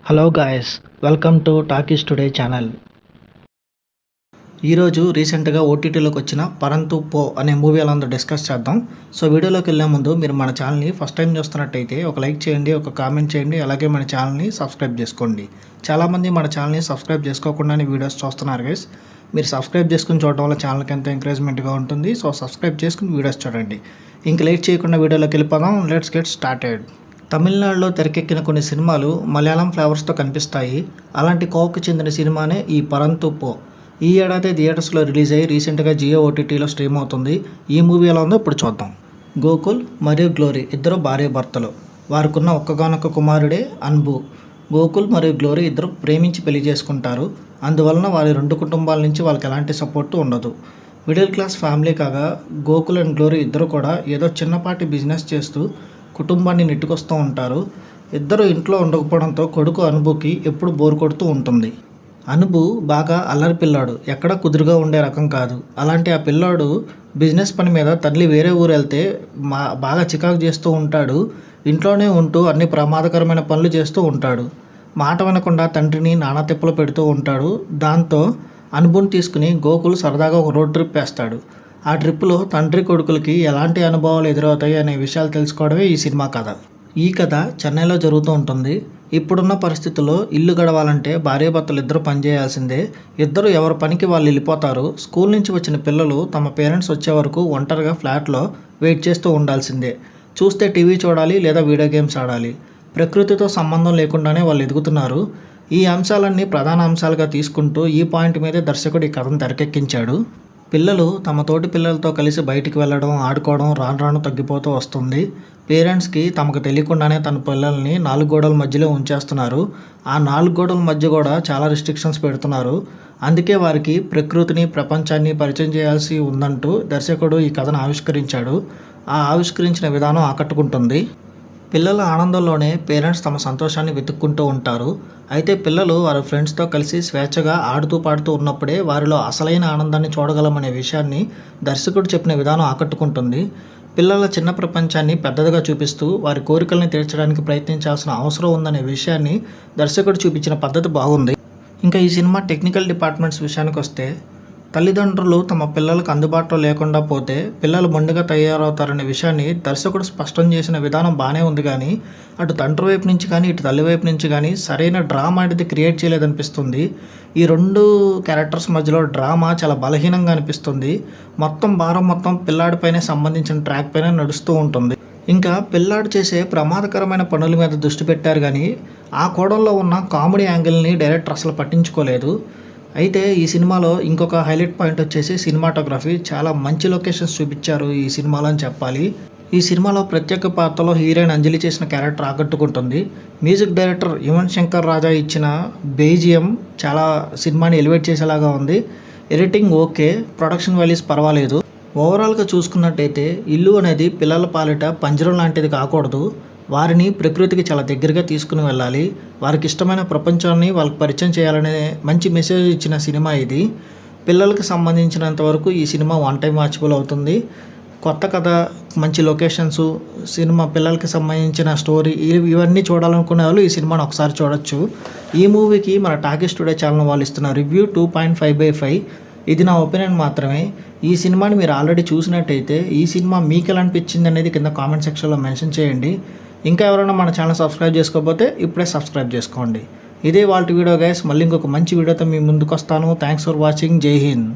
Hello guys, welcome to talkies today channel. ఈరోజు రీసెంట్గా ఓటీటీలోకి వచ్చిన పరంతు పో అనే మూవీ ఎలా ఉందో డిస్కస్ చేద్దాం. సో వీడియోలోకి వెళ్ళే ముందు మీరు మన ఛానల్ని ఫస్ట్ టైం చూస్తున్నట్టయితే ఒక లైక్ చేయండి, ఒక కామెంట్ చేయండి, అలాగే మన ఛానల్ని సబ్స్క్రైబ్ చేసుకోండి. చాలామంది మన ఛానల్ని సబ్స్క్రైబ్ చేసుకోకుండానే వీడియోస్ చూస్తున్నారు గైస్. మీరు సబ్స్క్రైబ్ చేసుకుని చూడడం వల్ల ఛానల్కి ఎంతో ఎంకరేజ్మెంట్గా ఉంటుంది. సో సబ్స్క్రైబ్ చేసుకుని వీడియోస్ చూడండి. ఇంక లేట్ చేయకుండా వీడియోలోకి వెళ్ళిపోదాం. Let's get started. తమిళనాడులో తెరకెక్కిన కొన్ని సినిమాలు మలయాళం ఫ్లేవర్స్తో కనిపిస్తాయి. అలాంటి కోవకు చెందిన సినిమానే ఈ పరంతు పో. ఈ ఏడాది థియేటర్స్లో రిలీజ్ అయ్యి రీసెంట్గా జియో ఓటీటీలో స్ట్రీమ్ అవుతుంది. ఈ మూవీ ఎలా ఉందో ఇప్పుడు చూద్దాం. గోకుల్ మరియు గ్లోరీ ఇద్దరు భార్యాభర్తలు. వారికున్న ఒక్కగానొక్క కుమారుడే అన్బు. గోకుల్ మరియు గ్లోరీ ఇద్దరు ప్రేమించి పెళ్లి చేసుకుంటారు. అందువలన వారి రెండు కుటుంబాల నుంచి వాళ్ళకి ఎలాంటి సపోర్టు ఉండదు. మిడిల్ క్లాస్ ఫ్యామిలీ కాగా గోకుల్ అండ్ గ్లోరీ ఇద్దరు కూడా ఏదో చిన్నపాటి బిజినెస్ చేస్తూ కుటుంబాన్ని నెట్టుకొస్తూ ఉంటారు. ఇద్దరు ఇంట్లో ఉండకపోవడంతో కొడుకు అనుబుకి ఎప్పుడు బోర్ కొడుతూ ఉంటుంది. అనుబు బాగా అల్లరి పిల్లాడు, ఎక్కడ కుదురుగా ఉండే రకం కాదు. అలాంటి ఆ పిల్లాడు బిజినెస్ పని మీద తల్లి వేరే ఊరు వెళ్తే బాగా చికాకు చేస్తూ ఉంటాడు. ఇంట్లోనే ఉంటూ అన్ని ప్రమాదకరమైన పనులు చేస్తూ ఉంటాడు. మాట వినకుండా తండ్రిని నానా తిప్పలు పెడుతూ ఉంటాడు. దాంతో అనుబుని తీసుకుని గోకుల్ సరదాగా ఒక రోడ్ ట్రిప్ వేస్తాడు. ఆ ట్రిప్లో తండ్రి కొడుకులకి ఎలాంటి అనుభవాలు ఎదురవుతాయి అనే విషయాలు తెలుసుకోవడమే ఈ సినిమా కథ. ఈ కథ చెన్నైలో జరుగుతూ ఉంటుంది. ఇప్పుడున్న పరిస్థితుల్లో ఇల్లు గడవాలంటే భార్యాభర్తలు ఇద్దరు పనిచేయాల్సిందే. ఇద్దరు ఎవరి పనికి వాళ్ళు వెళ్ళిపోతారు. స్కూల్ నుంచి వచ్చిన పిల్లలు తమ పేరెంట్స్ వచ్చే వరకు ఒంటరిగా ఫ్లాట్లో వెయిట్ చేస్తూ ఉండాల్సిందే. చూస్తే టీవీ చూడాలి లేదా వీడియో గేమ్స్ ఆడాలి. ప్రకృతితో సంబంధం లేకుండానే వాళ్ళు ఎదుగుతున్నారు. ఈ అంశాలన్నీ ప్రధాన అంశాలుగా తీసుకుంటూ ఈ పాయింట్ మీదే దర్శకుడు ఈ కథను తెరకెక్కించాడు. పిల్లలు తమ తోటి పిల్లలతో కలిసి బయటికి వెళ్ళడం, ఆడుకోవడం రాను రాను తగ్గిపోతూ వస్తుంది. పేరెంట్స్కి తమకు తెలియకుండానే తన పిల్లల్ని 4 గోడల మధ్యలో ఉంచేస్తున్నారు. ఆ 4 గోడల మధ్య కూడా చాలా రిస్ట్రిక్షన్స్ పెడుతున్నారు. అందుకే వారికి ప్రకృతిని, ప్రపంచాన్ని పరిచయం చేయాల్సి ఉందంటూ దర్శకుడు ఈ కథను ఆవిష్కరించాడు. ఆ ఆవిష్కరించిన విధానం ఆకట్టుకుంటుంది. పిల్లల ఆనందంలోనే పేరెంట్స్ తమ సంతోషాన్ని వెతుక్కుంటూ ఉంటారు. అయితే పిల్లలు వారి ఫ్రెండ్స్తో కలిసి స్వేచ్ఛగా ఆడుతూ పాడుతూ ఉన్నప్పుడే వారిలో అసలైన ఆనందాన్ని చూడగలమనే విషయాన్ని దర్శకుడు చెప్పిన విధానం ఆకట్టుకుంటుంది. పిల్లల చిన్న ప్రపంచాన్ని పెద్దదిగా చూపిస్తూ వారి కోరికల్ని తీర్చడానికి ప్రయత్నించాల్సిన అవసరం ఉందనే విషయాన్ని దర్శకుడు చూపించిన పద్ధతి బాగుంది. ఇంకా ఈ సినిమా టెక్నికల్ డిపార్ట్మెంట్స్ విషయానికి వస్తే, తల్లిదండ్రులు తమ పిల్లలకు అందుబాటులో లేకుండా పోతే పిల్లలు మొండిగా తయారవుతారనే విషయాన్ని దర్శకుడు స్పష్టం చేసిన విధానం బాగానే ఉంది. కానీ అటు తండ్రి వైపు నుంచి కానీ ఇటు తల్లి వైపు నుంచి కానీ సరైన డ్రామా అనేది క్రియేట్ చేయలేదనిపిస్తుంది. ఈ రెండు క్యారెక్టర్స్ మధ్యలో డ్రామా చాలా బలహీనంగా అనిపిస్తుంది. భారం మొత్తం పిల్లాడిపైనే సంబంధించిన ట్రాక్ పైన నడుస్తూ ఉంటుంది. ఇంకా పిల్లాడు చేసే ప్రమాదకరమైన పనుల మీద దృష్టి పెట్టారు కానీ ఆ కోణంలో ఉన్న కామెడీ యాంగిల్ని డైరెక్టర్ అసలు పట్టించుకోలేదు. అయితే ఈ సినిమాలో ఇంకొక హైలైట్ పాయింట్ వచ్చేసి సినిమాటోగ్రఫీ. చాలా మంచి లొకేషన్స్ చూపించారు ఈ సినిమాలో అని చెప్పాలి. ఈ సినిమాలో ప్రత్యేక పాత్రలో హీరోయిన్ అంజలి చేసిన క్యారెక్టర్ ఆకట్టుకుంటుంది. మ్యూజిక్ డైరెక్టర్ యువన్ శంకర్ రాజా ఇచ్చిన బీజిఎం చాలా సినిమాని ఎలివేట్ చేసేలాగా ఉంది. ఎడిటింగ్ ఓకే, ప్రొడక్షన్ వాల్యూస్ పర్వాలేదు. ఓవరాల్గా చూసుకున్నట్టయితే ఇల్లు అనేది పిల్లల పాలిట పంజరం లాంటిది కాకూడదు. వారిని ప్రకృతికి చాలా దగ్గరగా తీసుకుని వెళ్ళాలి. వారికి ఇష్టమైన ప్రపంచాన్ని వాళ్ళకి పరిచయం చేయాలనే మంచి మెసేజ్ ఇచ్చిన సినిమా ఇది. పిల్లలకు సంబంధించినంత వరకు ఈ సినిమా వన్ టైం వాచబుల్ అవుతుంది. కొత్త కథ, మంచి లొకేషన్స్, సినిమా పిల్లలకి సంబంధించిన స్టోరీ ఇవన్నీ చూడాలనుకునే వాళ్ళు ఈ సినిమాను ఒకసారి చూడొచ్చు. ఈ మూవీకి మన టాకీస్ టుడే ఛానల్ వాళ్ళు ఇస్తున్న రివ్యూ 2.5/5. ఇది నా ఒపీనియన్ మాత్రమే. ఈ సినిమాని మీరు ఆల్రెడీ చూసినట్టయితే ఈ సినిమా మీకు ఎలా అనిపించింది అనేది కింద కామెంట్ సెక్షన్లో మెన్షన్ చేయండి. ఇంకా ఎవరైనా మన ఛానల్ సబ్స్క్రైబ్ చేసుకోకపోతే ఇప్పుడే సబ్స్క్రైబ్ చేసుకోండి. ఇదే వాళ్ళ వీడియో గైస్. మళ్ళీ ఇంకొక మంచి వీడియోతో మీ ముందుకు వస్తాను. Thanks for watching. జై హింద్.